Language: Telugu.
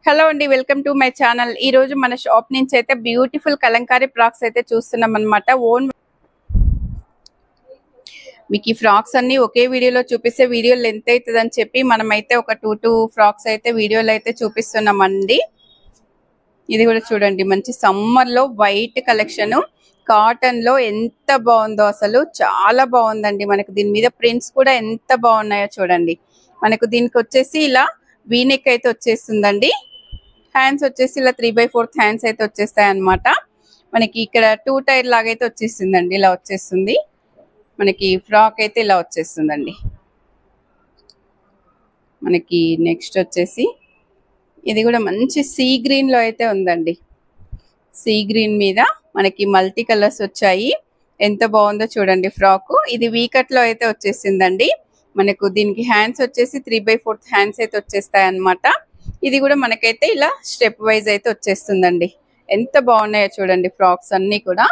హలో అండి, వెల్కమ్ టు మై ఛానల్. ఈ రోజు మన షాప్ నుంచి అయితే బ్యూటిఫుల్ కలంకారీ ఫ్రాక్స్ అయితే చూస్తున్నాం అన్నమాట. మీకు ఈ ఫ్రాక్స్ అన్ని ఒకే వీడియోలో చూపిస్తే వీడియో లెంత్ అవుతుందని చెప్పి మనమైతే ఒక టూ ఫ్రాక్స్ అయితే వీడియోలో అయితే చూపిస్తున్నామండి. ఇది కూడా చూడండి, మంచి సమ్మర్ లో వైట్ కలెక్షన్ కాటన్ లో ఎంత బాగుందో, అసలు చాలా బాగుందండి. మనకు దీని మీద ప్రింట్స్ కూడా ఎంత బాగున్నాయో చూడండి. మనకు దీనికి వచ్చేసి ఇలా వీనెక్ అయితే వచ్చేస్తుందండి. హ్యాండ్స్ వచ్చేసి ఇలా 3/4 హ్యాండ్స్ అయితే వచ్చేస్తాయి అన్నమాట. మనకి ఇక్కడ 2 టైర్ లాగా అయితే వచ్చేస్తుందండి. ఇలా వచ్చేస్తుంది మనకి ఫ్రాక్ అయితే ఇలా వచ్చేస్తుందండి. మనకి నెక్స్ట్ వచ్చేసి ఇది కూడా మంచి సీ గ్రీన్ లో అయితే ఉందండి. సీ గ్రీన్ మీద మనకి మల్టీ కలర్స్ వచ్చాయి. ఎంత బాగుందో చూడండి ఫ్రాక్. ఇది వీకట్ లో అయితే వచ్చేసిందండి. మనకు దీనికి హ్యాండ్స్ వచ్చేసి 3/4 హ్యాండ్స్ అయితే వచ్చేస్తాయి అన్నమాట. ఇది కూడా మనకైతే ఇలా స్టెప్ వైజ్ అయితే వచ్చేస్తుందండి. ఎంత బాగున్నాయో చూడండి ఫ్రాక్స్ అన్ని కూడా.